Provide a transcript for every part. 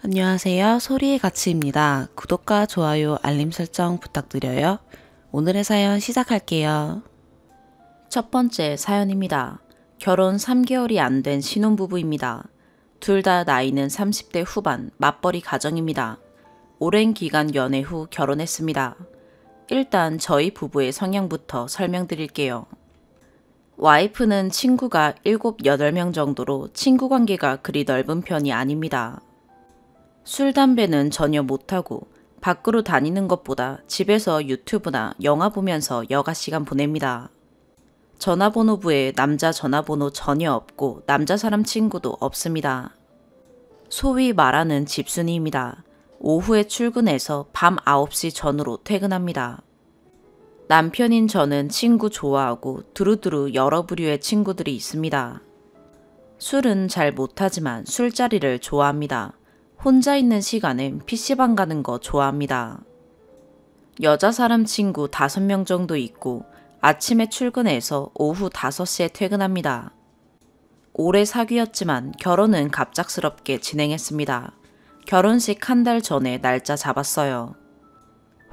안녕하세요. 소리의 가치입니다. 구독과 좋아요, 알림 설정 부탁드려요. 오늘의 사연 시작할게요. 첫 번째 사연입니다. 결혼 3개월이 안 된 신혼부부입니다. 둘 다 나이는 30대 후반, 맞벌이 가정입니다. 오랜 기간 연애 후 결혼했습니다. 일단 저희 부부의 성향부터 설명드릴게요. 와이프는 친구가 7, 8명 정도로 친구 관계가 그리 넓은 편이 아닙니다. 술, 담배는 전혀 못하고 밖으로 다니는 것보다 집에서 유튜브나 영화 보면서 여가 시간 보냅니다. 전화번호부에 남자 전화번호 전혀 없고 남자 사람 친구도 없습니다. 소위 말하는 집순이입니다. 오후에 출근해서 밤 9시 전후로 퇴근합니다. 남편인 저는 친구 좋아하고 두루두루 여러 부류의 친구들이 있습니다. 술은 잘 못하지만 술자리를 좋아합니다. 혼자 있는 시간엔 PC방 가는 거 좋아합니다. 여자 사람 친구 5명 정도 있고 아침에 출근해서 오후 5시에 퇴근합니다. 오래 사귀었지만 결혼은 갑작스럽게 진행했습니다. 결혼식 한 달 전에 날짜 잡았어요.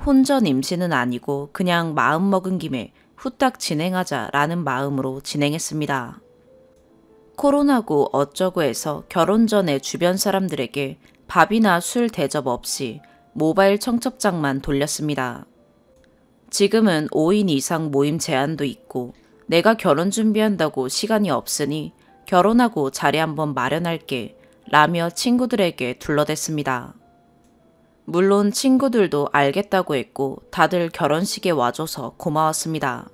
혼전 임신은 아니고 그냥 마음 먹은 김에 후딱 진행하자라는 마음으로 진행했습니다. 코로나고 어쩌고 해서 결혼 전에 주변 사람들에게 밥이나 술 대접 없이 모바일 청첩장만 돌렸습니다. 지금은 5인 이상 모임 제한도 있고 내가 결혼 준비한다고 시간이 없으니 결혼하고 자리 한번 마련할게 라며 친구들에게 둘러댔습니다. 물론 친구들도 알겠다고 했고 다들 결혼식에 와줘서 고마웠습니다.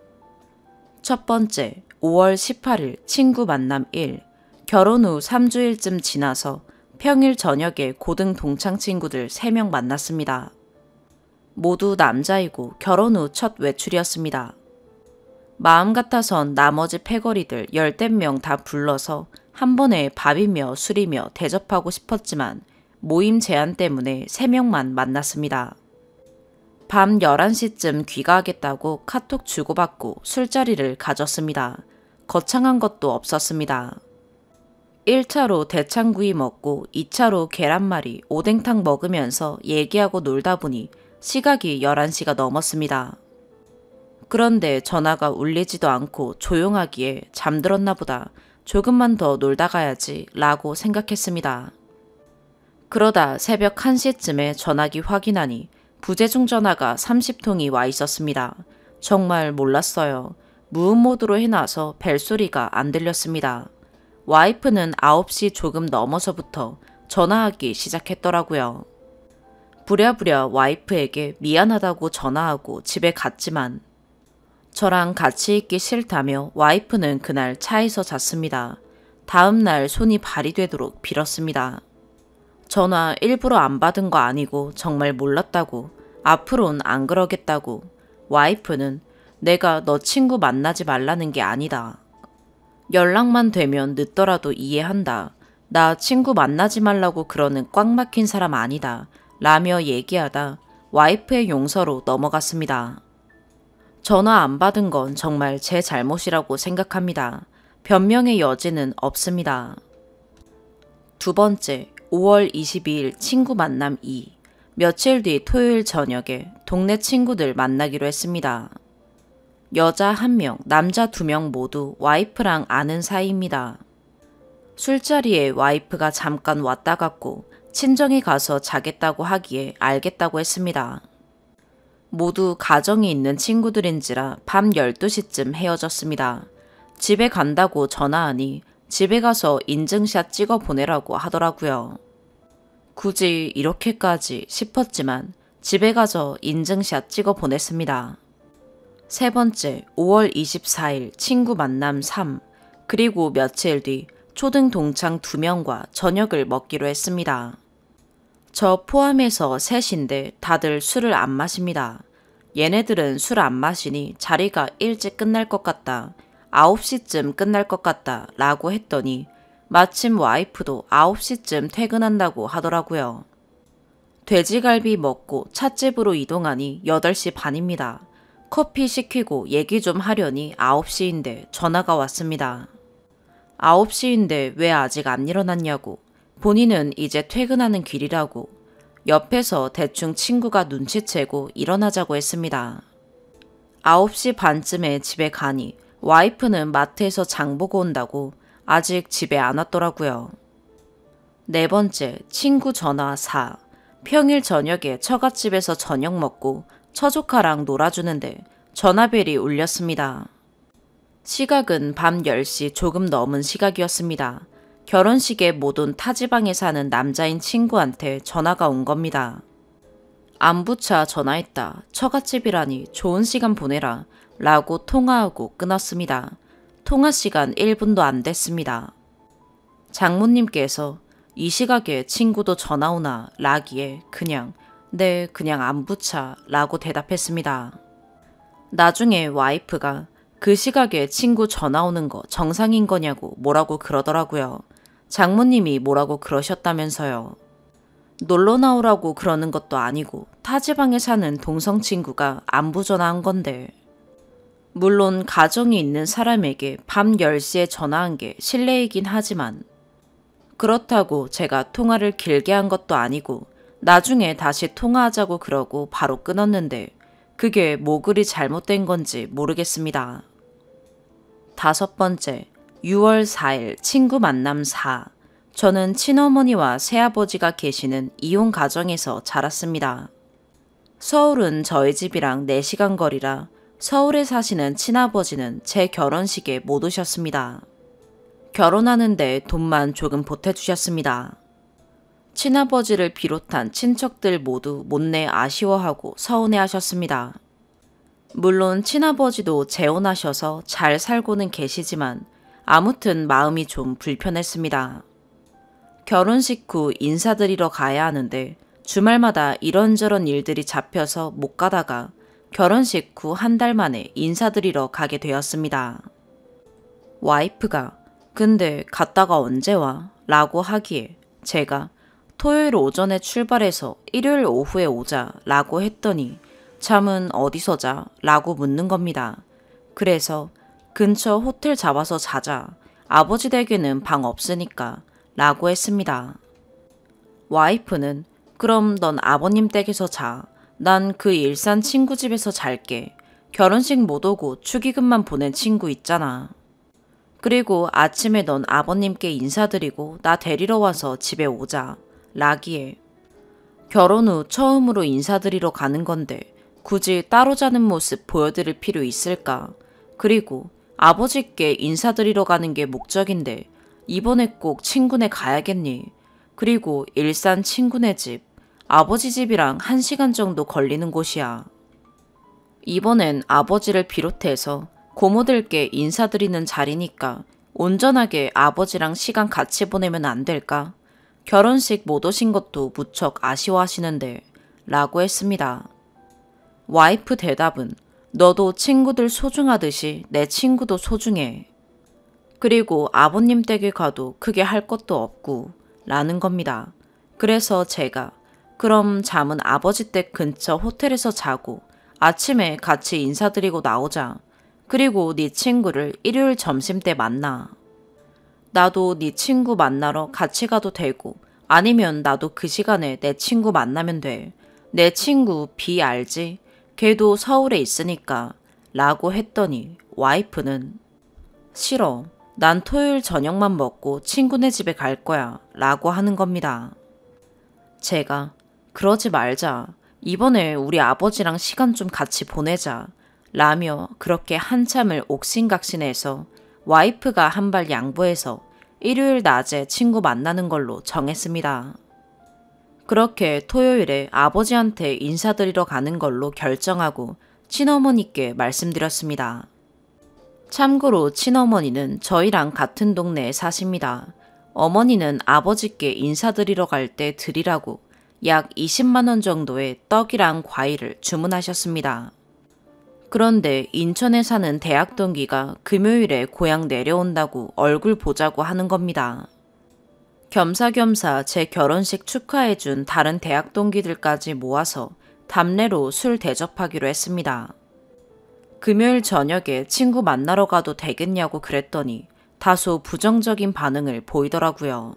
첫 번째, 5월 18일 친구 만남 1. 결혼 후 3주일쯤 지나서 평일 저녁에 고등 동창 친구들 3명 만났습니다. 모두 남자이고 결혼 후 첫 외출이었습니다. 마음 같아선 나머지 패거리들 10명 다 불러서 한 번에 밥이며 술이며 대접하고 싶었지만 모임 제한 때문에 3명만 만났습니다. 밤 11시쯤 귀가하겠다고 카톡 주고받고 술자리를 가졌습니다. 거창한 것도 없었습니다. 1차로 대창구이 먹고 2차로 계란말이, 오뎅탕 먹으면서 얘기하고 놀다 보니 시각이 11시가 넘었습니다. 그런데 전화가 울리지도 않고 조용하기에 잠들었나 보다 조금만 더 놀다 가야지 라고 생각했습니다. 그러다 새벽 1시쯤에 전화기 확인하니 부재중 전화가 30통이 와 있었습니다. 정말 몰랐어요. 무음 모드로 해놔서 벨소리가 안 들렸습니다. 와이프는 9시 조금 넘어서부터 전화하기 시작했더라고요. 부랴부랴 와이프에게 미안하다고 전화하고 집에 갔지만 저랑 같이 있기 싫다며 와이프는 그날 차에서 잤습니다. 다음 날 손이 발이 되도록 빌었습니다. 전화 일부러 안 받은 거 아니고 정말 몰랐다고, 앞으로는 안 그러겠다고, 와이프는 내가 너 친구 만나지 말라는 게 아니다. 연락만 되면 늦더라도 이해한다. 나 친구 만나지 말라고 그러는 꽉 막힌 사람 아니다. 라며 얘기하다 와이프의 용서로 넘어갔습니다. 전화 안 받은 건 정말 제 잘못이라고 생각합니다. 변명의 여지는 없습니다. 두 번째, 5월 22일 친구 만남 2. 며칠 뒤 토요일 저녁에 동네 친구들 만나기로 했습니다. 여자 1명, 남자 2명 모두 와이프랑 아는 사이입니다. 술자리에 와이프가 잠깐 왔다 갔고 친정에 가서 자겠다고 하기에 알겠다고 했습니다. 모두 가정이 있는 친구들인지라 밤 12시쯤 헤어졌습니다. 집에 간다고 전화하니 집에 가서 인증샷 찍어 보내라고 하더라고요. 굳이 이렇게까지 싶었지만 집에 가서 인증샷 찍어 보냈습니다. 세 번째, 5월 24일 친구 만남 3. 그리고 며칠 뒤 초등 동창 2명과 저녁을 먹기로 했습니다. 저 포함해서 셋인데 다들 술을 안 마십니다. 얘네들은 술 안 마시니 자리가 일찍 끝날 것 같다. 9시쯤 끝날 것 같다 라고 했더니 마침 와이프도 9시쯤 퇴근한다고 하더라고요. 돼지갈비 먹고 찻집으로 이동하니 8시 반입니다. 커피 시키고 얘기 좀 하려니 9시인데 전화가 왔습니다. 9시인데 왜 아직 안 일어났냐고. 본인은 이제 퇴근하는 길이라고 옆에서 대충 친구가 눈치채고 일어나자고 했습니다. 9시 반쯤에 집에 가니 와이프는 마트에서 장 보고 온다고 아직 집에 안 왔더라고요. 네 번째, 친구 전화 4. 평일 저녁에 처갓집에서 저녁 먹고 처조카랑 놀아주는데 전화벨이 울렸습니다. 시각은 밤 10시 조금 넘은 시각이었습니다. 결혼식에 못 온 타지방에 사는 남자인 친구한테 전화가 온 겁니다. 안부차 전화했다. 처갓집이라니 좋은 시간 보내라. 라고 통화하고 끊었습니다. 통화 시간 1분도 안 됐습니다. 장모님께서 이 시각에 친구도 전화 오나 라기에 네 그냥 안부차 라고 대답했습니다. 나중에 와이프가 그 시각에 친구 전화 오는 거 정상인 거냐고 뭐라고 그러더라고요. 장모님이 뭐라고 그러셨다면서요. 놀러 나오라고 그러는 것도 아니고 타지방에 사는 동성 친구가 안부 전화한 건데. 물론 가정이 있는 사람에게 밤 10시에 전화한 게 실례이긴 하지만 그렇다고 제가 통화를 길게 한 것도 아니고 나중에 다시 통화하자고 그러고 바로 끊었는데 그게 뭐 그리 잘못된 건지 모르겠습니다. 5번째, 6월 4일 친구 만남 4. 저는 친어머니와 새아버지가 계시는 이혼 가정에서 자랐습니다. 서울은 저희 집이랑 4시간 거리라 서울에 사시는 친아버지는 제 결혼식에 못 오셨습니다. 결혼하는데 돈만 조금 보태주셨습니다. 친아버지를 비롯한 친척들 모두 못내 아쉬워하고 서운해하셨습니다. 물론 친아버지도 재혼하셔서 잘 살고는 계시지만 아무튼 마음이 좀 불편했습니다. 결혼식 후 인사드리러 가야 하는데 주말마다 이런저런 일들이 잡혀서 못 가다가 결혼식 후 1달 만에 인사드리러 가게 되었습니다. 와이프가 근데 갔다가 언제 와? 라고 하기에 제가 토요일 오전에 출발해서 일요일 오후에 오자 라고 했더니 잠은 어디서 자? 라고 묻는 겁니다. 그래서 근처 호텔 잡아서 자자. 아버지 댁에는 방 없으니까 라고 했습니다. 와이프는 그럼 넌 아버님 댁에서 자. 난 그 일산 친구 집에서 잘게. 결혼식 못 오고 축의금만 보낸 친구 있잖아. 그리고 아침에 넌 아버님께 인사드리고 나 데리러 와서 집에 오자. 라기에 결혼 후 처음으로 인사드리러 가는 건데 굳이 따로 자는 모습 보여드릴 필요 있을까? 그리고 아버지께 인사드리러 가는 게 목적인데 이번에 꼭 친구네 가야겠니? 그리고 일산 친구네 집, 아버지 집이랑 1시간 정도 걸리는 곳이야. 이번엔 아버지를 비롯해서 고모들께 인사드리는 자리니까 온전하게 아버지랑 시간 같이 보내면 안 될까? 결혼식 못 오신 것도 무척 아쉬워하시는데 라고 했습니다. 와이프 대답은 너도 친구들 소중하듯이 내 친구도 소중해. 그리고 아버님 댁에 가도 크게 할 것도 없고 라는 겁니다. 그래서 제가 그럼 잠은 아버지 댁 근처 호텔에서 자고 아침에 같이 인사드리고 나오자. 그리고 네 친구를 일요일 점심때 만나. 나도 네 친구 만나러 같이 가도 되고 아니면 나도 그 시간에 내 친구 만나면 돼. 내 친구 비 알지? 걔도 서울에 있으니까 라고 했더니 와이프는 싫어. 난 토요일 저녁만 먹고 친구네 집에 갈 거야 라고 하는 겁니다. 제가 그러지 말자. 이번에 우리 아버지랑 시간 좀 같이 보내자. 라며 그렇게 한참을 옥신각신해서 와이프가 한 발 양보해서 일요일 낮에 친구 만나는 걸로 정했습니다. 그렇게 토요일에 아버지한테 인사드리러 가는 걸로 결정하고 친어머니께 말씀드렸습니다. 참고로 친어머니는 저희랑 같은 동네에 사십니다. 어머니는 아버지께 인사드리러 갈 때 드리라고 약 20만 원 정도의 떡이랑 과일을 주문하셨습니다. 그런데 인천에 사는 대학 동기가 금요일에 고향 내려온다고 얼굴 보자고 하는 겁니다. 겸사겸사 제 결혼식 축하해준 다른 대학 동기들까지 모아서 답례로 술 대접하기로 했습니다. 금요일 저녁에 친구 만나러 가도 되겠냐고 그랬더니 다소 부정적인 반응을 보이더라고요.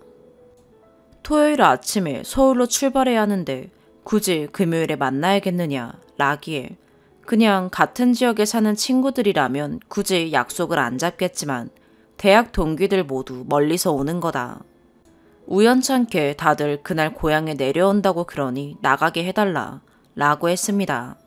토요일 아침에 서울로 출발해야 하는데 굳이 금요일에 만나야겠느냐 라기에 그냥 같은 지역에 사는 친구들이라면 굳이 약속을 안 잡겠지만 대학 동기들 모두 멀리서 오는 거다. 우연찮게 다들 그날 고향에 내려온다고 그러니 나가게 해달라 라고 했습니다.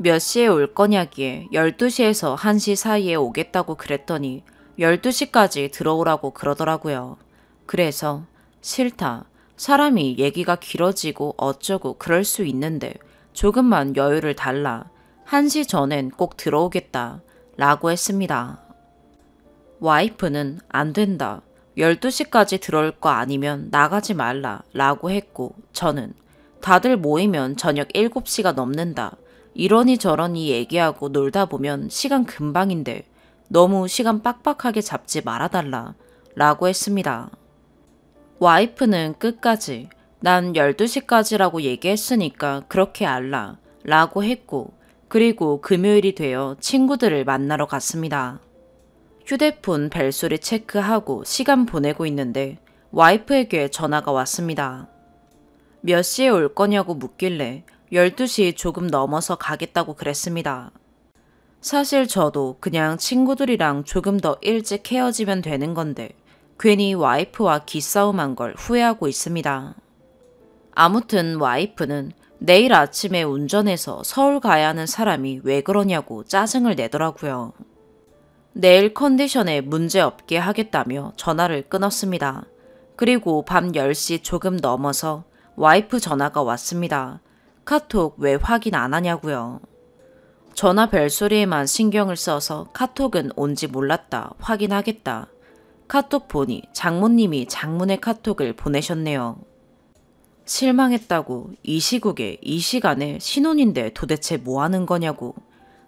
몇 시에 올 거냐기에 12시에서 1시 사이에 오겠다고 그랬더니 12시까지 들어오라고 그러더라고요. 그래서 싫다. 사람이 얘기가 길어지고 어쩌고 그럴 수 있는데 조금만 여유를 달라. 1시 전엔 꼭 들어오겠다 라고 했습니다. 와이프는 안 된다. 12시까지 들어올 거 아니면 나가지 말라 라고 했고 저는 다들 모이면 저녁 7시가 넘는다. 이러니 저러니 얘기하고 놀다 보면 시간 금방인데 너무 시간 빡빡하게 잡지 말아달라 라고 했습니다. 와이프는 끝까지 난 12시까지라고 얘기했으니까 그렇게 알라 라고 했고 그리고 금요일이 되어 친구들을 만나러 갔습니다. 휴대폰 벨소리 체크하고 시간 보내고 있는데 와이프에게 전화가 왔습니다. 몇 시에 올 거냐고 묻길래 12시 조금 넘어서 가겠다고 그랬습니다. 사실 저도 그냥 친구들이랑 조금 더 일찍 헤어지면 되는 건데 괜히 와이프와 기싸움한 걸 후회하고 있습니다. 아무튼 와이프는 내일 아침에 운전해서 서울 가야 하는 사람이 왜 그러냐고 짜증을 내더라고요. 내일 컨디션에 문제 없게 하겠다며 전화를 끊었습니다. 그리고 밤 10시 조금 넘어서 와이프 전화가 왔습니다. 카톡 왜 확인 안 하냐고요. 전화 벨소리에만 신경을 써서 카톡은 온지 몰랐다. 확인하겠다. 카톡 보니 장모님이 장문의 카톡을 보내셨네요. 실망했다고 이 시국에 이 시간에 신혼인데 도대체 뭐 하는 거냐고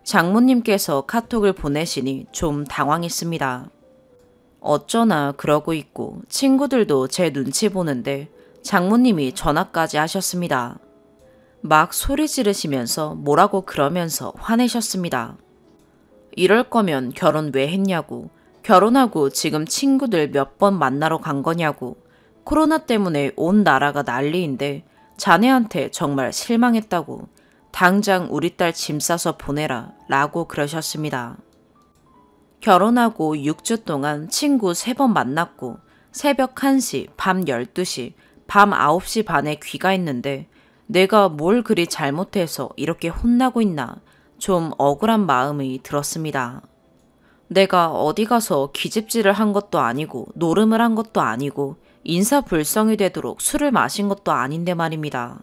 장모님께서 카톡을 보내시니 좀 당황했습니다. 어쩌나 그러고 있고 친구들도 제 눈치 보는데 장모님이 전화까지 하셨습니다. 막 소리 지르시면서 뭐라고 그러면서 화내셨습니다. 이럴 거면 결혼 왜 했냐고 결혼하고 지금 친구들 몇 번 만나러 간 거냐고 코로나 때문에 온 나라가 난리인데 자네한테 정말 실망했다고 당장 우리 딸 짐 싸서 보내라 라고 그러셨습니다. 결혼하고 6주 동안 친구 3번 만났고 새벽 1시, 밤 12시, 밤 9시 반에 귀가했는데 내가 뭘 그리 잘못해서 이렇게 혼나고 있나 좀 억울한 마음이 들었습니다. 내가 어디 가서 기집질을 한 것도 아니고 노름을 한 것도 아니고 인사불성이 되도록 술을 마신 것도 아닌데 말입니다.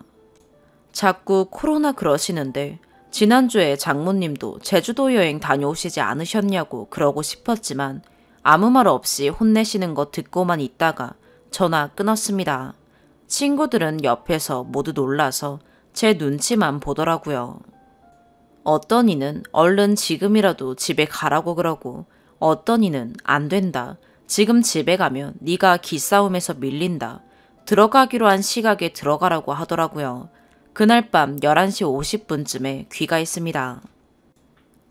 자꾸 코로나 그러시는데 지난주에 장모님도 제주도 여행 다녀오시지 않으셨냐고 그러고 싶었지만 아무 말 없이 혼내시는 거 듣고만 있다가 전화 끊었습니다. 친구들은 옆에서 모두 놀라서 제 눈치만 보더라고요. 어떤 이는 얼른 지금이라도 집에 가라고 그러고 어떤 이는 안 된다. 지금 집에 가면 네가 기싸움에서 밀린다. 들어가기로 한 시각에 들어가라고 하더라고요. 그날 밤 11시 50분쯤에 귀가했습니다.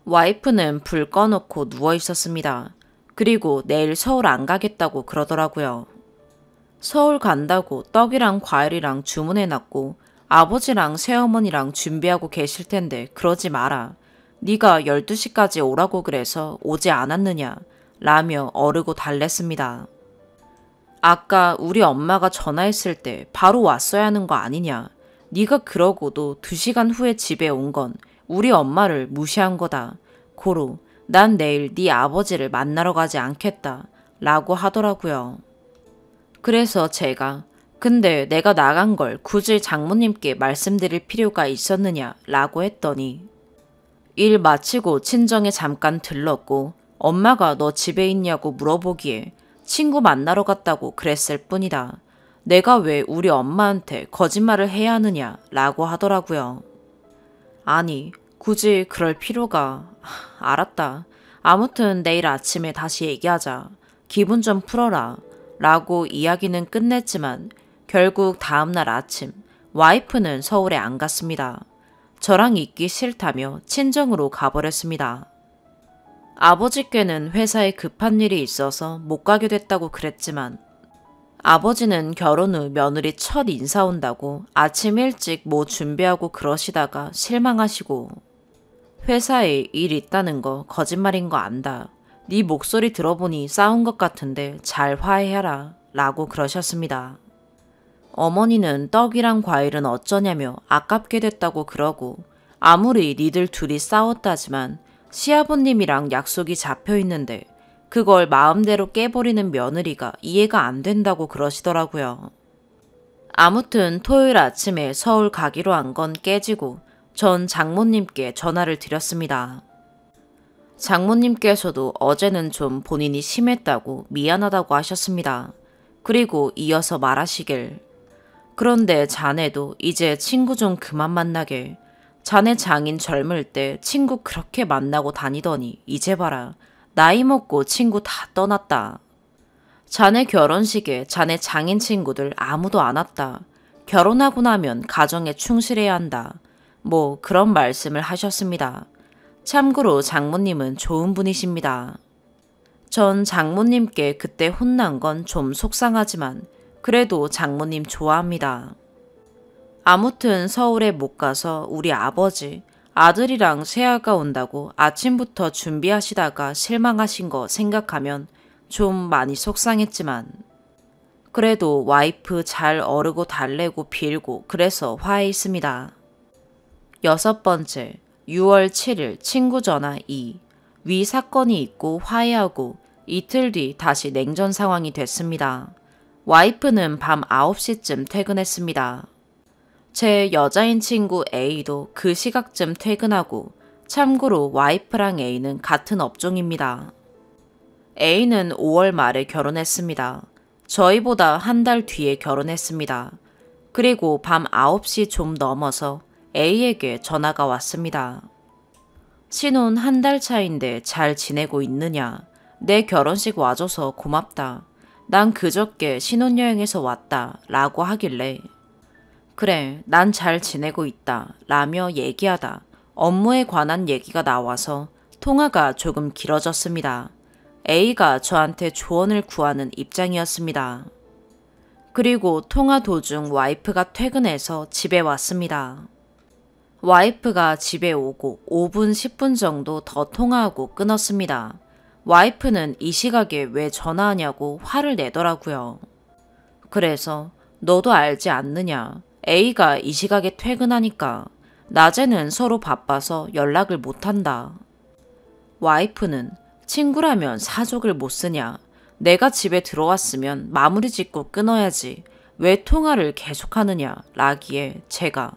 와이프는 불 꺼놓고 누워 있었습니다. 그리고 내일 서울 안 가겠다고 그러더라고요. 서울 간다고 떡이랑 과일이랑 주문해놨고 아버지랑 새어머니랑 준비하고 계실 텐데 그러지 마라. 네가 12시까지 오라고 그래서 오지 않았느냐 라며 어르고 달랬습니다. 아까 우리 엄마가 전화했을 때 바로 왔어야 하는 거 아니냐. 네가 그러고도 2시간 후에 집에 온 건 우리 엄마를 무시한 거다. 고로 난 내일 네 아버지를 만나러 가지 않겠다 라고 하더라고요. 그래서 제가 근데 내가 나간 걸 굳이 장모님께 말씀드릴 필요가 있었느냐 라고 했더니 일 마치고 친정에 잠깐 들렀고 엄마가 너 집에 있냐고 물어보기에 친구 만나러 갔다고 그랬을 뿐이다. 내가 왜 우리 엄마한테 거짓말을 해야 하느냐 라고 하더라고요. 아니 굳이 그럴 필요가... 알았다. 아무튼 내일 아침에 다시 얘기하자. 기분 좀 풀어라 라고 이야기는 끝냈지만 결국 다음날 아침 와이프는 서울에 안 갔습니다. 저랑 있기 싫다며 친정으로 가버렸습니다. 아버지께는 회사에 급한 일이 있어서 못 가게 됐다고 그랬지만 아버지는 결혼 후 며느리 첫 인사 온다고 아침 일찍 뭐 준비하고 그러시다가 실망하시고 회사에 일 있다는 거 거짓말인 거 안다. 네 목소리 들어보니 싸운 것 같은데 잘 화해해라 라고 그러셨습니다. 어머니는 떡이랑 과일은 어쩌냐며 아깝게 됐다고 그러고 아무리 니들 둘이 싸웠다지만 시아버님이랑 약속이 잡혀 있는데 그걸 마음대로 깨버리는 며느리가 이해가 안 된다고 그러시더라고요. 아무튼 토요일 아침에 서울 가기로 한 건 깨지고 전 장모님께 전화를 드렸습니다. 장모님께서도 어제는 좀 본인이 심했다고 미안하다고 하셨습니다. 그리고 이어서 말하시길 그런데 자네도 이제 친구 좀 그만 만나게. 자네 장인 젊을 때 친구 그렇게 만나고 다니더니 이제 봐라. 나이 먹고 친구 다 떠났다. 자네 결혼식에 자네 장인 친구들 아무도 안 왔다. 결혼하고 나면 가정에 충실해야 한다. 뭐 그런 말씀을 하셨습니다. 참고로 장모님은 좋은 분이십니다. 전 장모님께 그때 혼난 건 좀 속상하지만 그래도 장모님 좋아합니다. 아무튼 서울에 못 가서 우리 아버지, 아들이랑 새아가 온다고 아침부터 준비하시다가 실망하신 거 생각하면 좀 많이 속상했지만 그래도 와이프 잘 어르고 달래고 빌고 그래서 화해했습니다. 6번째, 6월 7일 친구 전화 2. 위 사건이 있고 화해하고 이틀 뒤 다시 냉전 상황이 됐습니다. 와이프는 밤 9시쯤 퇴근했습니다. 제 여자인 친구 A도 그 시각쯤 퇴근하고 참고로 와이프랑 A는 같은 업종입니다. A는 5월 말에 결혼했습니다. 저희보다 한 달 뒤에 결혼했습니다. 그리고 밤 9시 좀 넘어서 A에게 전화가 왔습니다. 신혼 한 달 차인데 잘 지내고 있느냐? 내 결혼식 와줘서 고맙다. 난 그저께 신혼여행에서 왔다 라고 하길래 그래, 난 잘 지내고 있다 라며 얘기하다 업무에 관한 얘기가 나와서 통화가 조금 길어졌습니다. A가 저한테 조언을 구하는 입장이었습니다. 그리고 통화 도중 와이프가 퇴근해서 집에 왔습니다. 와이프가 집에 오고 5분, 10분 정도 더 통화하고 끊었습니다. 와이프는 이 시각에 왜 전화하냐고 화를 내더라고요. 그래서 너도 알지 않느냐. A가 이 시각에 퇴근하니까 낮에는 서로 바빠서 연락을 못한다. 와이프는 친구라면 사족을 못 쓰냐. 내가 집에 들어왔으면 마무리 짓고 끊어야지. 왜 통화를 계속하느냐 라기에 제가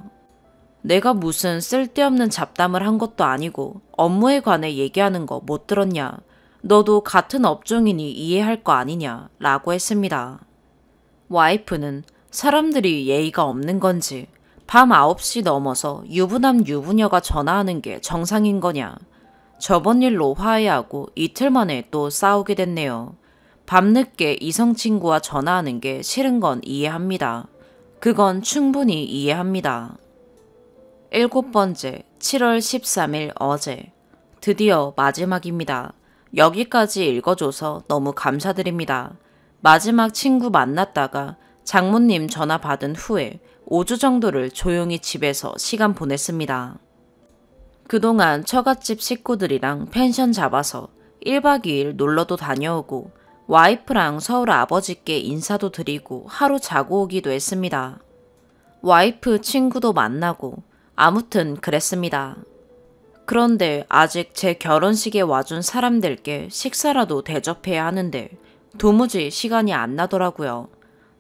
내가 무슨 쓸데없는 잡담을 한 것도 아니고 업무에 관해 얘기하는 거 못 들었냐. 너도 같은 업종이니 이해할 거 아니냐 라고 했습니다. 와이프는 사람들이 예의가 없는 건지 밤 9시 넘어서 유부남 유부녀가 전화하는 게 정상인 거냐. 저번 일로 화해하고 이틀 만에 또 싸우게 됐네요. 밤늦게 이성 친구와 전화하는 게 싫은 건 이해합니다. 그건 충분히 이해합니다. 7번째, 7월 13일 어제. 드디어 마지막입니다. 여기까지 읽어줘서 너무 감사드립니다. 마지막 친구 만났다가 장모님 전화 받은 후에 5주 정도를 조용히 집에서 시간 보냈습니다. 그동안 처갓집 식구들이랑 펜션 잡아서 1박 2일 놀러도 다녀오고 와이프랑 서울 아버지께 인사도 드리고 하루 자고 오기도 했습니다. 와이프 친구도 만나고 아무튼 그랬습니다. 그런데 아직 제 결혼식에 와준 사람들께 식사라도 대접해야 하는데 도무지 시간이 안 나더라고요.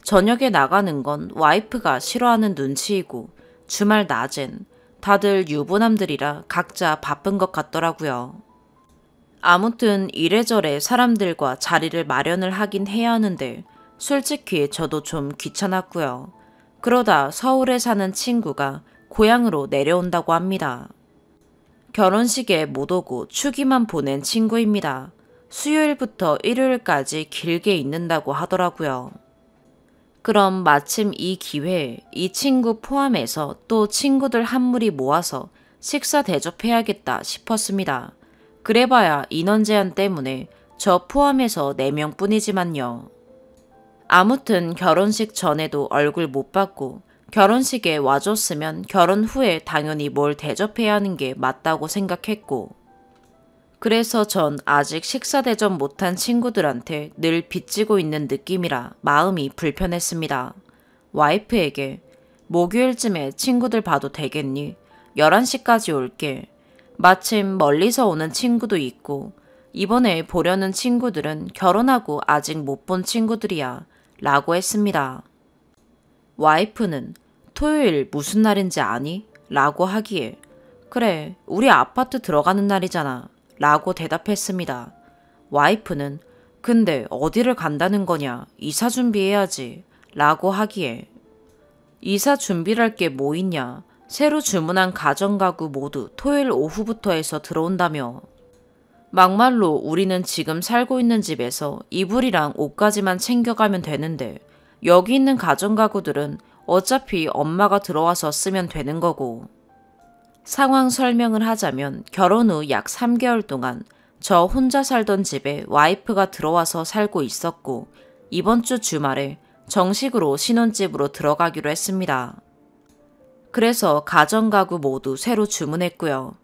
저녁에 나가는 건 와이프가 싫어하는 눈치이고 주말 낮엔 다들 유부남들이라 각자 바쁜 것 같더라고요. 아무튼 이래저래 사람들과 자리를 마련을 하긴 해야 하는데 솔직히 저도 좀 귀찮았고요. 그러다 서울에 사는 친구가 고향으로 내려온다고 합니다. 결혼식에 못 오고 추기만 보낸 친구입니다. 수요일부터 일요일까지 길게 있는다고 하더라고요. 그럼 마침 이 기회에 이 친구 포함해서 또 친구들 한 무리 모아서 식사 대접해야겠다 싶었습니다. 그래봐야 인원 제한 때문에 저 포함해서 4명 뿐이지만요. 아무튼 결혼식 전에도 얼굴 못 봤고 결혼식에 와줬으면 결혼 후에 당연히 뭘 대접해야 하는 게 맞다고 생각했고 그래서 전 아직 식사 대접 못한 친구들한테 늘 빚지고 있는 느낌이라 마음이 불편했습니다. 와이프에게 목요일쯤에 친구들 봐도 되겠니? 11시까지 올게. 마침 멀리서 오는 친구도 있고 이번에 보려는 친구들은 결혼하고 아직 못 본 친구들이야 라고 했습니다. 와이프는 토요일 무슨 날인지 아니? 라고 하기에 그래 우리 아파트 들어가는 날이잖아 라고 대답했습니다. 와이프는 근데 어디를 간다는 거냐 이사 준비해야지 라고 하기에 이사 준비할 게 뭐 있냐 새로 주문한 가전가구 모두 토요일 오후부터 해서 들어온다며 막말로 우리는 지금 살고 있는 집에서 이불이랑 옷까지만 챙겨가면 되는데 여기 있는 가전가구들은 어차피 엄마가 들어와서 쓰면 되는 거고 상황 설명을 하자면 결혼 후 약 3개월 동안 저 혼자 살던 집에 와이프가 들어와서 살고 있었고 이번 주 주말에 정식으로 신혼집으로 들어가기로 했습니다. 그래서 가전가구 모두 새로 주문했고요.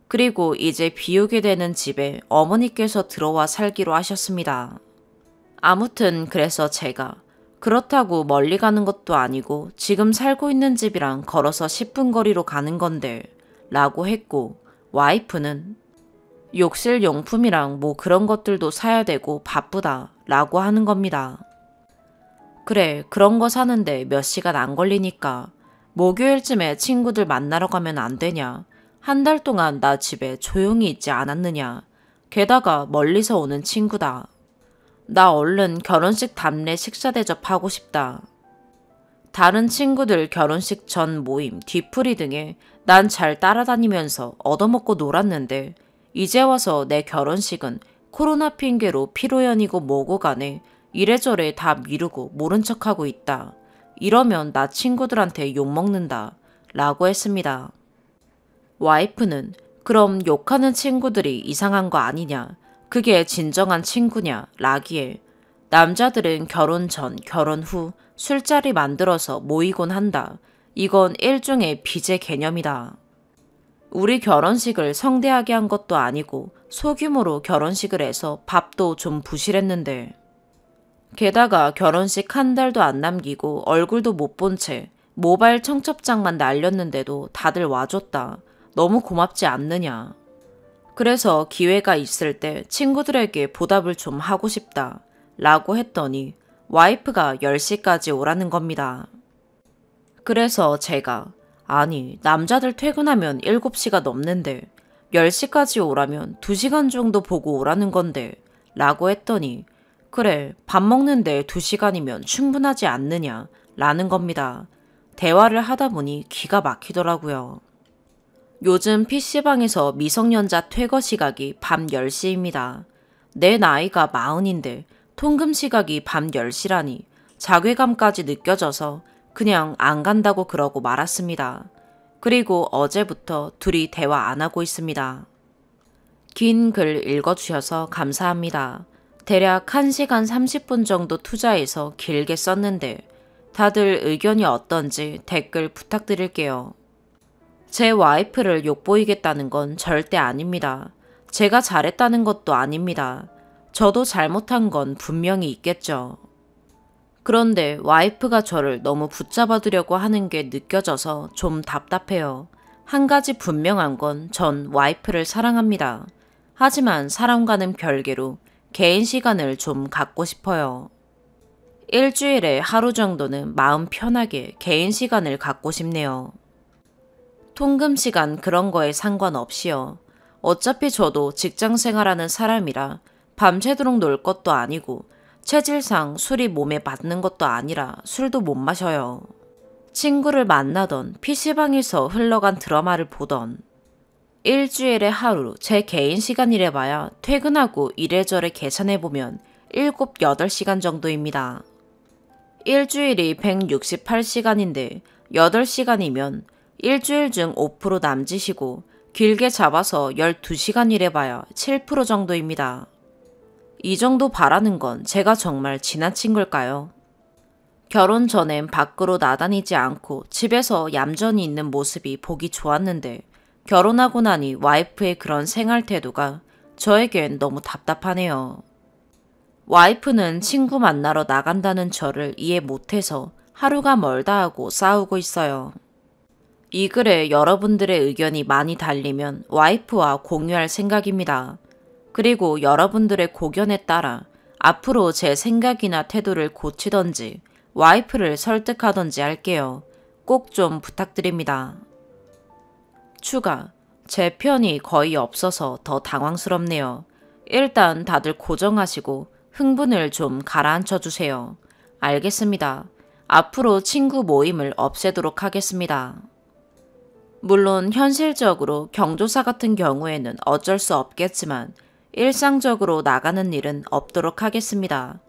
그리고 이제 비우게 되는 집에 어머니께서 들어와 살기로 하셨습니다. 아무튼 그래서 제가 그렇다고 멀리 가는 것도 아니고 지금 살고 있는 집이랑 걸어서 10분 거리로 가는 건데 라고 했고 와이프는 욕실 용품이랑 뭐 그런 것들도 사야 되고 바쁘다 라고 하는 겁니다. 그래 그런 거 사는데 몇 시간 안 걸리니까 목요일쯤에 친구들 만나러 가면 안 되냐. 한 달 동안 나 집에 조용히 있지 않았느냐. 게다가 멀리서 오는 친구다. 나 얼른 결혼식 답례 식사 대접하고 싶다. 다른 친구들 결혼식 전 모임, 뒤풀이 등에 난 잘 따라다니면서 얻어먹고 놀았는데 이제 와서 내 결혼식은 코로나 핑계로 피로연이고 뭐고 간에 이래저래 다 미루고 모른 척하고 있다. 이러면 나 친구들한테 욕먹는다. 라고 했습니다. 와이프는 그럼 욕하는 친구들이 이상한 거 아니냐. 그게 진정한 친구냐. 라기에 남자들은 결혼 전, 결혼 후 술자리 만들어서 모이곤 한다. 이건 일종의 빚의 개념이다. 우리 결혼식을 성대하게 한 것도 아니고 소규모로 결혼식을 해서 밥도 좀 부실했는데 게다가 결혼식 한 달도 안 남기고 얼굴도 못 본 채 모바일 청첩장만 날렸는데도 다들 와줬다. 너무 고맙지 않느냐. 그래서 기회가 있을 때 친구들에게 보답을 좀 하고 싶다. 라고 했더니 와이프가 10시까지 오라는 겁니다. 그래서 제가 아니 남자들 퇴근하면 7시가 넘는데 10시까지 오라면 2시간 정도 보고 오라는 건데 라고 했더니 그래 밥 먹는데 2시간이면 충분하지 않느냐 라는 겁니다. 대화를 하다 보니 기가 막히더라고요. 요즘 PC방에서 미성년자 퇴거 시각이 밤 10시입니다. 내 나이가 40인데 통금 시각이 밤 10시라니 자괴감까지 느껴져서 그냥 안 간다고 그러고 말았습니다. 그리고 어제부터 둘이 대화 안 하고 있습니다. 긴 글 읽어주셔서 감사합니다. 대략 1시간 30분 정도 투자해서 길게 썼는데 다들 의견이 어떤지 댓글 부탁드릴게요. 제 와이프를 욕보이겠다는 건 절대 아닙니다. 제가 잘했다는 것도 아닙니다. 저도 잘못한 건 분명히 있겠죠. 그런데 와이프가 저를 너무 붙잡아두려고 하는 게 느껴져서 좀 답답해요. 한 가지 분명한 건 전 와이프를 사랑합니다. 하지만 사랑과는 별개로 개인 시간을 좀 갖고 싶어요. 일주일에 하루 정도는 마음 편하게 개인 시간을 갖고 싶네요. 통금 시간 그런 거에 상관없이요. 어차피 저도 직장 생활하는 사람이라 밤새도록 놀 것도 아니고 체질상 술이 몸에 맞는 것도 아니라 술도 못 마셔요. 친구를 만나던 PC방에서 흘러간 드라마를 보던 일주일에 하루 제 개인 시간이래봐야 퇴근하고 이래저래 계산해보면 7, 8시간 정도입니다. 일주일이 168시간인데 8시간이면 일주일 중 5% 남짓이고 길게 잡아서 12시간이래봐야 7% 정도입니다. 이 정도 바라는 건 제가 정말 지나친 걸까요? 결혼 전엔 밖으로 나다니지 않고 집에서 얌전히 있는 모습이 보기 좋았는데 결혼하고 나니 와이프의 그런 생활 태도가 저에겐 너무 답답하네요. 와이프는 친구 만나러 나간다는 저를 이해 못해서 하루가 멀다 하고 싸우고 있어요. 이 글에 여러분들의 의견이 많이 달리면 와이프와 공유할 생각입니다. 그리고 여러분들의 고견에 따라 앞으로 제 생각이나 태도를 고치던지 와이프를 설득하던지 할게요. 꼭 좀 부탁드립니다. 추가. 제 편이 거의 없어서 더 당황스럽네요. 일단 다들 고정하시고 흥분을 좀 가라앉혀 주세요. 알겠습니다. 앞으로 친구 모임을 없애도록 하겠습니다. 물론 현실적으로 경조사 같은 경우에는 어쩔 수 없겠지만 일상적으로 나가는 일은 없도록 하겠습니다.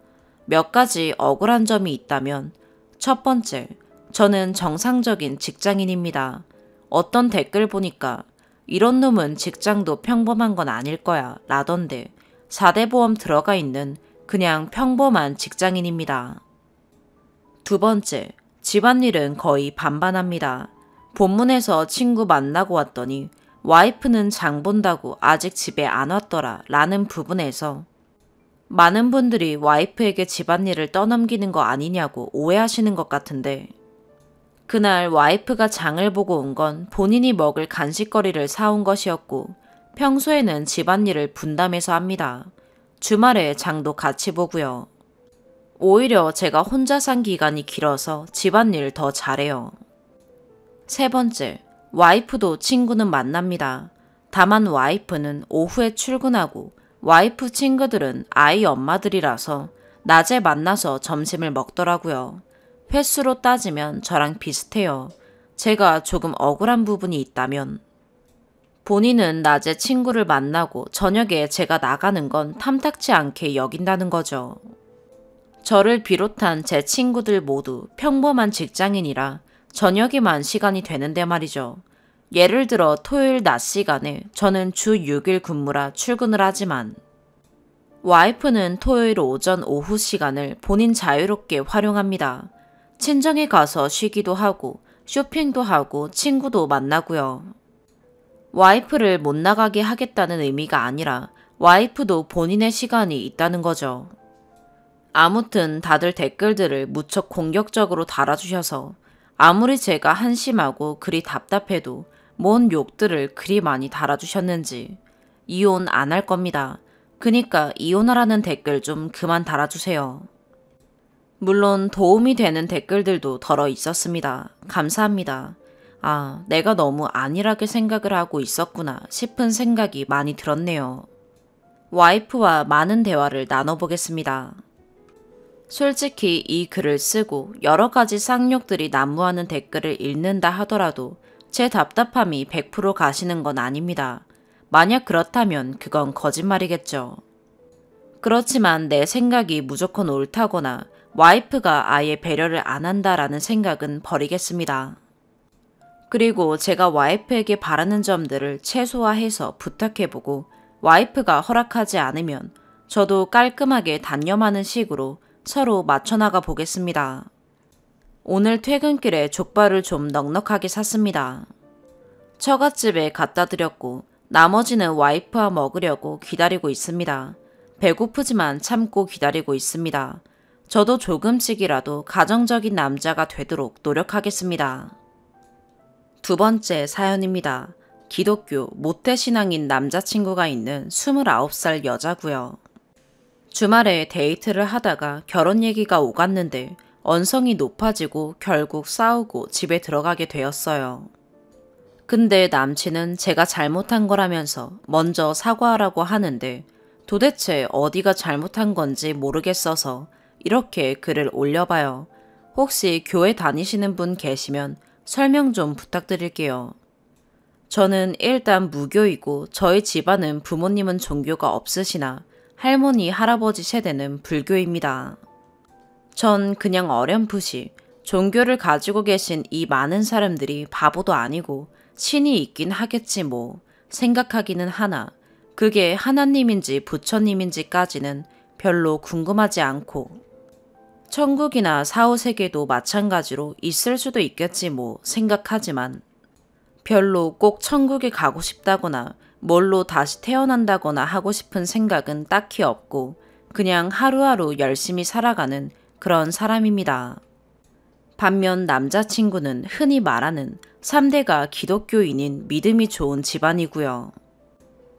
몇 가지 억울한 점이 있다면 첫 번째, 저는 정상적인 직장인입니다. 어떤 댓글 보니까 이런 놈은 직장도 평범한 건 아닐 거야 라던데 4대 보험 들어가 있는 그냥 평범한 직장인입니다. 두 번째, 집안일은 거의 반반합니다. 본문에서 친구 만나고 왔더니 와이프는 장 본다고 아직 집에 안 왔더라 라는 부분에서 많은 분들이 와이프에게 집안일을 떠넘기는 거 아니냐고 오해하시는 것 같은데 그날 와이프가 장을 보고 온 건 본인이 먹을 간식거리를 사온 것이었고 평소에는 집안일을 분담해서 합니다. 주말에 장도 같이 보고요. 오히려 제가 혼자 산 기간이 길어서 집안일 더 잘해요. 세 번째, 와이프도 친구는 만납니다. 다만 와이프는 오후에 출근하고 와이프 친구들은 아이 엄마들이라서 낮에 만나서 점심을 먹더라고요. 횟수로 따지면 저랑 비슷해요. 제가 조금 억울한 부분이 있다면 본인은 낮에 친구를 만나고 저녁에 제가 나가는 건 탐탁치 않게 여긴다는 거죠. 저를 비롯한 제 친구들 모두 평범한 직장인이라 저녁에만 시간이 되는데 말이죠. 예를 들어 토요일 낮 시간에 저는 주 6일 근무라 출근을 하지만 와이프는 토요일 오전 오후 시간을 본인 자유롭게 활용합니다. 친정에 가서 쉬기도 하고 쇼핑도 하고 친구도 만나고요. 와이프를 못 나가게 하겠다는 의미가 아니라 와이프도 본인의 시간이 있다는 거죠. 아무튼 다들 댓글들을 무척 공격적으로 달아주셔서 아무리 제가 한심하고 그리 답답해도 뭔 욕들을 그리 많이 달아주셨는지 이혼 안 할 겁니다. 그니까 이혼하라는 댓글 좀 그만 달아주세요. 물론 도움이 되는 댓글들도 덜어 있었습니다. 감사합니다. 아, 내가 너무 안일하게 생각을 하고 있었구나 싶은 생각이 많이 들었네요. 와이프와 많은 대화를 나눠보겠습니다. 솔직히 이 글을 쓰고 여러 가지 쌍욕들이 난무하는 댓글을 읽는다 하더라도 제 답답함이 100% 가시는 건 아닙니다. 만약 그렇다면 그건 거짓말이겠죠. 그렇지만 내 생각이 무조건 옳다거나 와이프가 아예 배려를 안 한다라는 생각은 버리겠습니다. 그리고 제가 와이프에게 바라는 점들을 최소화해서 부탁해보고 와이프가 허락하지 않으면 저도 깔끔하게 단념하는 식으로 서로 맞춰나가 보겠습니다. 오늘 퇴근길에 족발을 좀 넉넉하게 샀습니다. 처갓집에 갖다 드렸고 나머지는 와이프와 먹으려고 기다리고 있습니다. 배고프지만 참고 기다리고 있습니다. 저도 조금씩이라도 가정적인 남자가 되도록 노력하겠습니다. 두 번째 사연입니다. 기독교 모태신앙인 남자친구가 있는 29살 여자고요. 주말에 데이트를 하다가 결혼 얘기가 오갔는데 언성이 높아지고 결국 싸우고 집에 들어가게 되었어요. 근데 남친은 제가 잘못한 거라면서 먼저 사과하라고 하는데 도대체 어디가 잘못한 건지 모르겠어서 이렇게 글을 올려봐요. 혹시 교회 다니시는 분 계시면 설명 좀 부탁드릴게요. 저는 일단 무교이고 저희 집안은 부모님은 종교가 없으시나 할머니, 할아버지 세대는 불교입니다. 전 그냥 어렴풋이 종교를 가지고 계신 이 많은 사람들이 바보도 아니고 신이 있긴 하겠지 뭐 생각하기는 하나 그게 하나님인지 부처님인지까지는 별로 궁금하지 않고 천국이나 사후세계도 마찬가지로 있을 수도 있겠지 뭐 생각하지만 별로 꼭 천국에 가고 싶다거나 뭘로 다시 태어난다거나 하고 싶은 생각은 딱히 없고 그냥 하루하루 열심히 살아가는 그런 사람입니다. 반면 남자친구는 흔히 말하는 3대가 기독교인인 믿음이 좋은 집안이고요.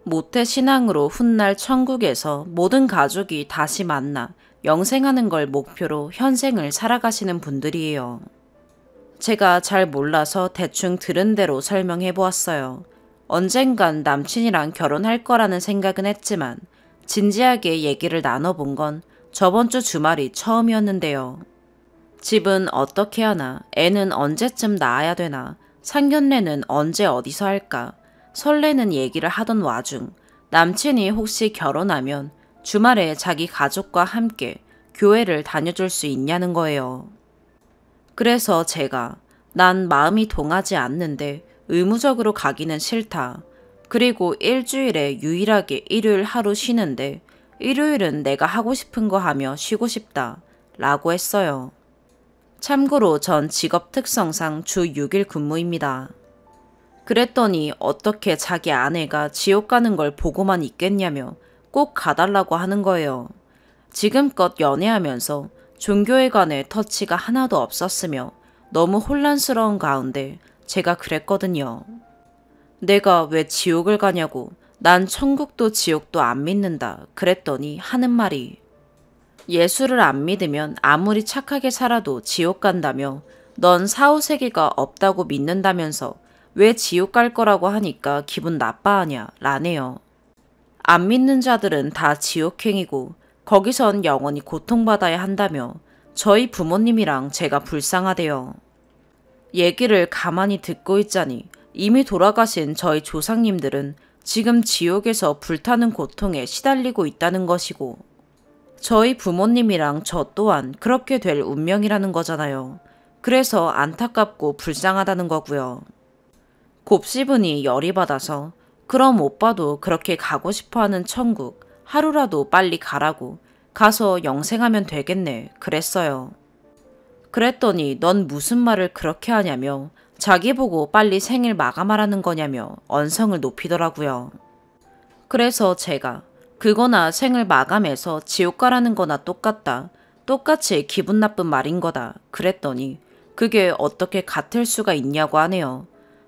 모태신앙으로 훗날 천국에서 모든 가족이 다시 만나 영생하는 걸 목표로 현생을 살아가시는 분들이에요. 제가 잘 몰라서 대충 들은 대로 설명해 보았어요. 언젠간 남친이랑 결혼할 거라는 생각은 했지만 진지하게 얘기를 나눠본 건 저번 주 주말이 처음이었는데요. 집은 어떻게 하나, 애는 언제쯤 낳아야 되나, 상견례는 언제 어디서 할까, 설레는 얘기를 하던 와중 남친이 혹시 결혼하면 주말에 자기 가족과 함께 교회를 다녀줄 수 있냐는 거예요. 그래서 제가 난 마음이 동하지 않는데 의무적으로 가기는 싫다. 그리고 일주일에 유일하게 일요일 하루 쉬는데 일요일은 내가 하고 싶은 거 하며 쉬고 싶다. 라고 했어요. 참고로 전 직업 특성상 주 6일 근무입니다. 그랬더니 어떻게 자기 아내가 지옥 가는 걸 보고만 있겠냐며 꼭 가달라고 하는 거예요. 지금껏 연애하면서 종교에 관해 터치가 하나도 없었으며 너무 혼란스러운 가운데 제가 그랬거든요. 내가 왜 지옥을 가냐고, 난 천국도 지옥도 안 믿는다 그랬더니 하는 말이 예수를 안 믿으면 아무리 착하게 살아도 지옥 간다며 넌 사후세계가 없다고 믿는다면서 왜 지옥 갈 거라고 하니까 기분 나빠하냐 라네요. 안 믿는 자들은 다 지옥행이고 거기선 영원히 고통받아야 한다며 저희 부모님이랑 제가 불쌍하대요. 얘기를 가만히 듣고 있자니 이미 돌아가신 저희 조상님들은 지금 지옥에서 불타는 고통에 시달리고 있다는 것이고 저희 부모님이랑 저 또한 그렇게 될 운명이라는 거잖아요. 그래서 안타깝고 불쌍하다는 거고요. 곱씹으니 열이 받아서 그럼 오빠도 그렇게 가고 싶어하는 천국 하루라도 빨리 가라고 가서 영생하면 되겠네 그랬어요. 그랬더니 넌 무슨 말을 그렇게 하냐며 자기 보고 빨리 생일 마감하라는 거냐며 언성을 높이더라고요. 그래서 제가 그거나 생을 마감해서 지옥 가라는 거나 똑같다. 똑같이 기분 나쁜 말인 거다. 그랬더니 그게 어떻게 같을 수가 있냐고 하네요.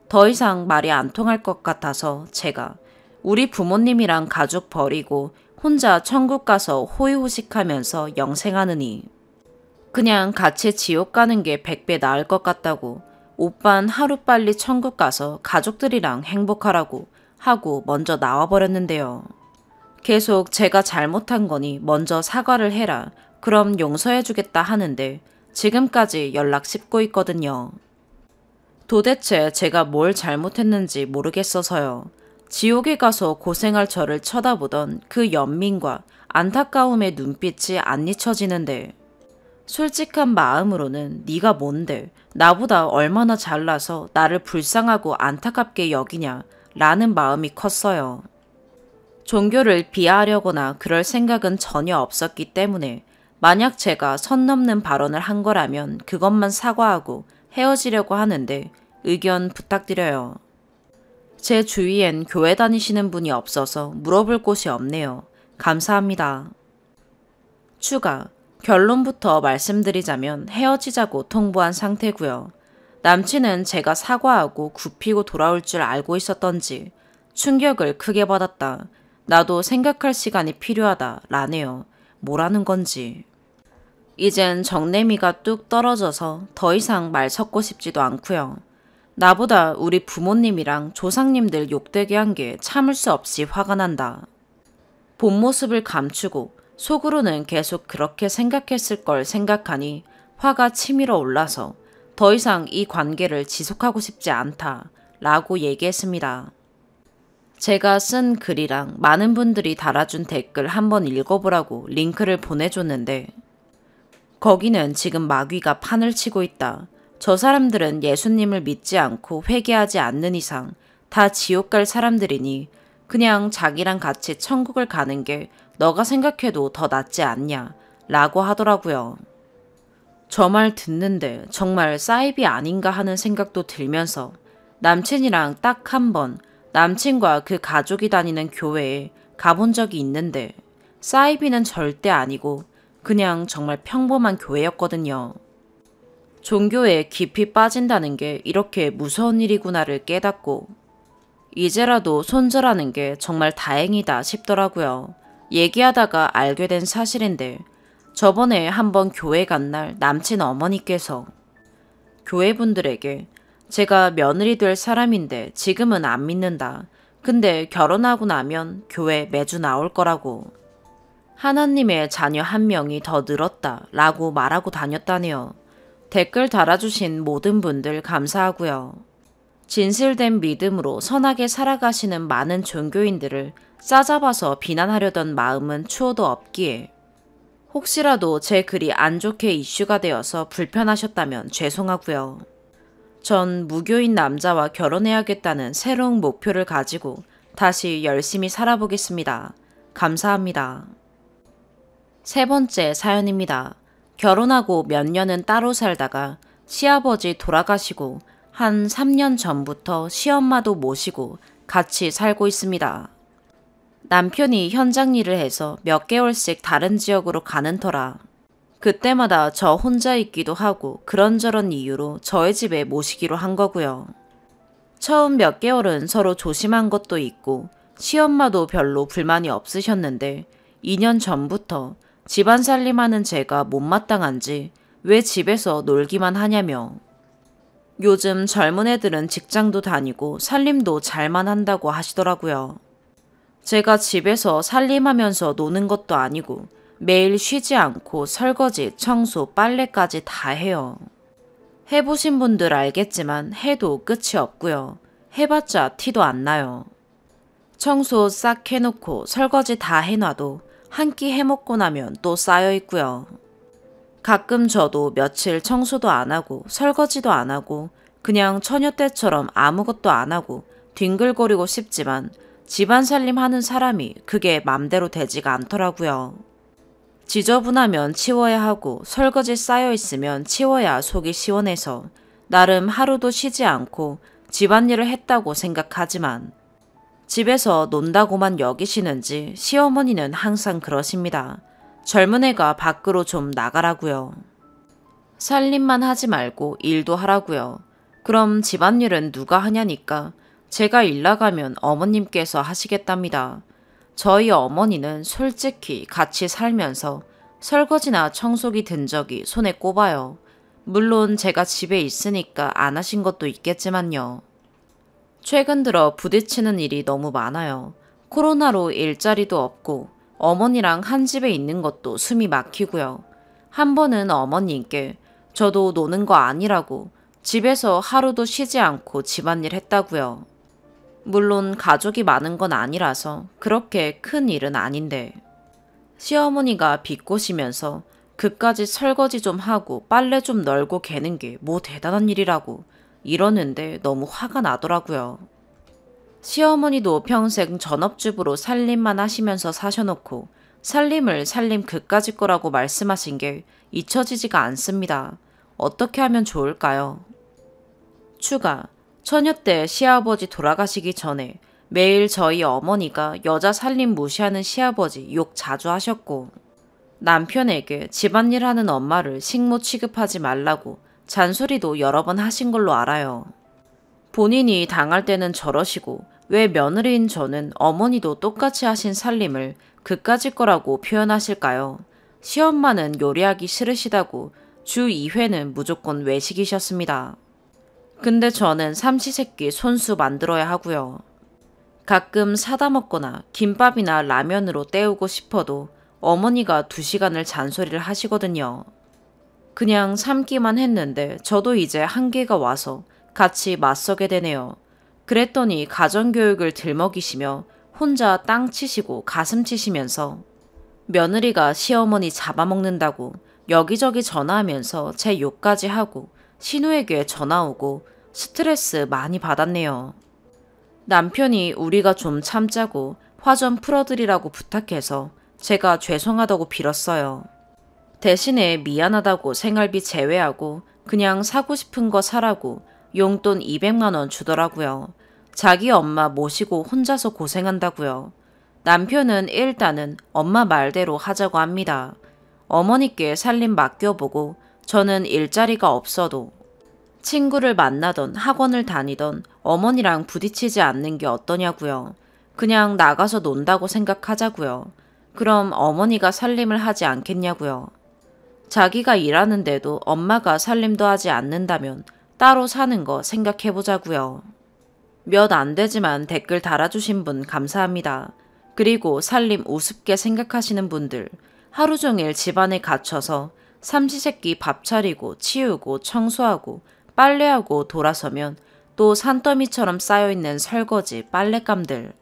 더 이상 말이 안 통할 것 같아서 제가 우리 부모님이랑 가족 버리고 혼자 천국 가서 호의호식하면서 영생하느니 그냥 같이 지옥 가는 게 100배 나을 것 같다고 오빤 하루빨리 천국 가서 가족들이랑 행복하라고 하고 먼저 나와버렸는데요. 계속 제가 잘못한 거니 먼저 사과를 해라. 그럼 용서해주겠다 하는데 지금까지 연락 씹고 있거든요. 도대체 제가 뭘 잘못했는지 모르겠어서요. 지옥에 가서 고생할 저를 쳐다보던 그 연민과 안타까움의 눈빛이 안 잊혀지는데 솔직한 마음으로는 네가 뭔데 나보다 얼마나 잘나서 나를 불쌍하고 안타깝게 여기냐 라는 마음이 컸어요. 종교를 비하하려거나 그럴 생각은 전혀 없었기 때문에 만약 제가 선 넘는 발언을 한 거라면 그것만 사과하고 헤어지려고 하는데 의견 부탁드려요. 제 주위엔 교회 다니시는 분이 없어서 물어볼 곳이 없네요. 감사합니다. 추가. 결론부터 말씀드리자면 헤어지자고 통보한 상태고요. 남친은 제가 사과하고 굽히고 돌아올 줄 알고 있었던지 충격을 크게 받았다. 나도 생각할 시간이 필요하다 라네요. 뭐라는 건지. 이젠 정내미가 뚝 떨어져서 더 이상 말 섞고 싶지도 않고요. 나보다 우리 부모님이랑 조상님들 욕되게 한 게 참을 수 없이 화가 난다. 본 모습을 감추고 속으로는 계속 그렇게 생각했을 걸 생각하니 화가 치밀어 올라서 더 이상 이 관계를 지속하고 싶지 않다 라고 얘기했습니다. 제가 쓴 글이랑 많은 분들이 달아준 댓글 한번 읽어보라고 링크를 보내줬는데 거기는 지금 마귀가 판을 치고 있다. 저 사람들은 예수님을 믿지 않고 회개하지 않는 이상 다 지옥 갈 사람들이니 그냥 자기랑 같이 천국을 가는 게 너가 생각해도 더 낫지 않냐 라고 하더라고요. 저 말 듣는데 정말 사이비 아닌가 하는 생각도 들면서 남친이랑 딱 한 번 남친과 그 가족이 다니는 교회에 가본 적이 있는데 사이비는 절대 아니고 그냥 정말 평범한 교회였거든요. 종교에 깊이 빠진다는 게 이렇게 무서운 일이구나를 깨닫고 이제라도 손절하는 게 정말 다행이다 싶더라고요. 얘기하다가 알게 된 사실인데 저번에 한번 교회 간 날 남친 어머니께서 교회 분들에게 제가 며느리 될 사람인데 지금은 안 믿는다. 근데 결혼하고 나면 교회 매주 나올 거라고. 하나님의 자녀 한 명이 더 늘었다 라고 말하고 다녔다네요. 댓글 달아주신 모든 분들 감사하고요. 진실된 믿음으로 선하게 살아가시는 많은 종교인들을 싸잡아서 비난하려던 마음은 추호도 없기에 혹시라도 제 글이 안 좋게 이슈가 되어서 불편하셨다면 죄송하고요. 전 무교인 남자와 결혼해야겠다는 새로운 목표를 가지고 다시 열심히 살아보겠습니다. 감사합니다. 세 번째 사연입니다. 결혼하고 몇 년은 따로 살다가 시아버지 돌아가시고 한 3년 전부터 시엄마도 모시고 같이 살고 있습니다. 남편이 현장 일을 해서 몇 개월씩 다른 지역으로 가는 터라 그때마다 저 혼자 있기도 하고 그런저런 이유로 저희 집에 모시기로 한 거고요. 처음 몇 개월은 서로 조심한 것도 있고 시엄마도 별로 불만이 없으셨는데 2년 전부터 집안 살림하는 제가 못마땅한지 왜 집에서 놀기만 하냐며 요즘 젊은 애들은 직장도 다니고 살림도 잘만 한다고 하시더라고요. 제가 집에서 살림하면서 노는 것도 아니고 매일 쉬지 않고 설거지, 청소, 빨래까지 다 해요. 해보신 분들 알겠지만 해도 끝이 없고요. 해봤자 티도 안 나요. 청소 싹 해놓고 설거지 다 해놔도 한 끼 해먹고 나면 또 쌓여 있고요. 가끔 저도 며칠 청소도 안 하고 설거지도 안 하고 그냥 처녀 때처럼 아무것도 안 하고 뒹글거리고 싶지만 집안 살림하는 사람이 그게 맘대로 되지가 않더라고요. 지저분하면 치워야 하고 설거지 쌓여 있으면 치워야 속이 시원해서 나름 하루도 쉬지 않고 집안일을 했다고 생각하지만 집에서 논다고만 여기시는지 시어머니는 항상 그러십니다. 젊은 애가 밖으로 좀 나가라고요. 살림만 하지 말고 일도 하라고요. 그럼 집안일은 누가 하냐니까 제가 일 나가면 어머님께서 하시겠답니다. 저희 어머니는 솔직히 같이 살면서 설거지나 청소기 든 적이 손에 꼽아요. 물론 제가 집에 있으니까 안 하신 것도 있겠지만요. 최근 들어 부딪히는 일이 너무 많아요. 코로나로 일자리도 없고 어머니랑 한 집에 있는 것도 숨이 막히고요. 한 번은 어머님께 저도 노는 거 아니라고 집에서 하루도 쉬지 않고 집안일 했다고요. 물론 가족이 많은 건 아니라서 그렇게 큰 일은 아닌데 시어머니가 비꼬시면서 그까지 설거지 좀 하고 빨래 좀 널고 개는 게 뭐 대단한 일이라고 이러는데 너무 화가 나더라고요. 시어머니도 평생 전업주부로 살림만 하시면서 사셔놓고 살림을 살림 그까짓 거라고 말씀하신 게 잊혀지지가 않습니다. 어떻게 하면 좋을까요? 추가, 처녀 때 시아버지 돌아가시기 전에 매일 저희 어머니가 여자 살림 무시하는 시아버지 욕 자주 하셨고 남편에게 집안일 하는 엄마를 식모 취급하지 말라고 잔소리도 여러 번 하신 걸로 알아요. 본인이 당할 때는 저러시고 왜 며느리인 저는 어머니도 똑같이 하신 살림을 그까짓 거라고 표현하실까요? 시엄마는 요리하기 싫으시다고 주 2회는 무조건 외식이셨습니다. 근데 저는 삼시세끼 손수 만들어야 하고요. 가끔 사다 먹거나 김밥이나 라면으로 때우고 싶어도 어머니가 2시간을 잔소리를 하시거든요. 그냥 참기만 했는데 저도 이제 한계가 와서 같이 맞서게 되네요. 그랬더니 가정교육을 들먹이시며 혼자 땅 치시고 가슴 치시면서 며느리가 시어머니 잡아먹는다고 여기저기 전화하면서 제 욕까지 하고 신우에게 전화 오고 스트레스 많이 받았네요. 남편이 우리가 좀 참자고 화 좀 풀어드리라고 부탁해서 제가 죄송하다고 빌었어요. 대신에 미안하다고 생활비 제외하고 그냥 사고 싶은 거 사라고 용돈 200만 원 주더라고요. 자기 엄마 모시고 혼자서 고생한다고요. 남편은 일단은 엄마 말대로 하자고 합니다. 어머니께 살림 맡겨보고 저는 일자리가 없어도 친구를 만나던 학원을 다니던 어머니랑 부딪히지 않는 게 어떠냐고요. 그냥 나가서 논다고 생각하자고요. 그럼 어머니가 살림을 하지 않겠냐고요. 자기가 일하는데도 엄마가 살림도 하지 않는다면 따로 사는 거 생각해보자고요. 몇 안 되지만 댓글 달아주신 분 감사합니다. 그리고 살림 우습게 생각하시는 분들, 하루 종일 집안에 갇혀서 삼시세끼 밥 차리고 치우고 청소하고 빨래하고 돌아서면 또 산더미처럼 쌓여있는 설거지, 빨랫감들.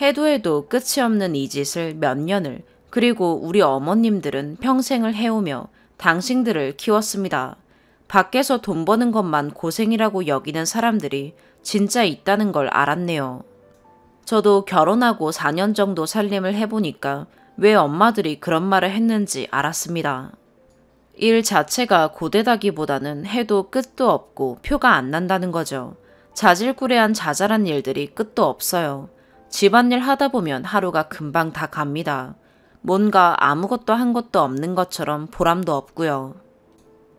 해도 끝이 없는 이 짓을 몇 년을, 그리고 우리 어머님들은 평생을 해오며 당신들을 키웠습니다. 밖에서 돈 버는 것만 고생이라고 여기는 사람들이 진짜 있다는 걸 알았네요. 저도 결혼하고 4년 정도 살림을 해보니까 왜 엄마들이 그런 말을 했는지 알았습니다. 일 자체가 고되다기보다는 해도 끝도 없고 표가 안 난다는 거죠. 자질구레한 자잘한 일들이 끝도 없어요. 집안일 하다 보면 하루가 금방 다 갑니다. 뭔가 아무것도 한 것도 없는 것처럼 보람도 없고요.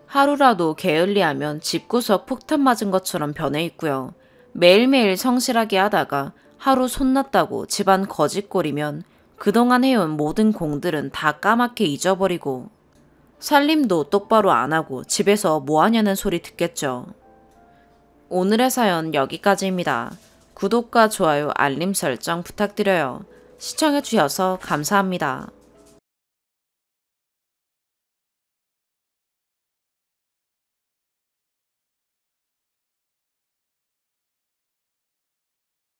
하루라도 게을리하면 집구석 폭탄 맞은 것처럼 변해 있고요. 매일매일 성실하게 하다가 하루 손났다고 집안 거짓골이면 그동안 해온 모든 공들은 다 까맣게 잊어버리고 살림도 똑바로 안 하고 집에서 뭐 하냐는 소리 듣겠죠. 오늘의 사연 여기까지입니다. 구독과 좋아요, 알림 설정 부탁드려요. 시청해주셔서 감사합니다.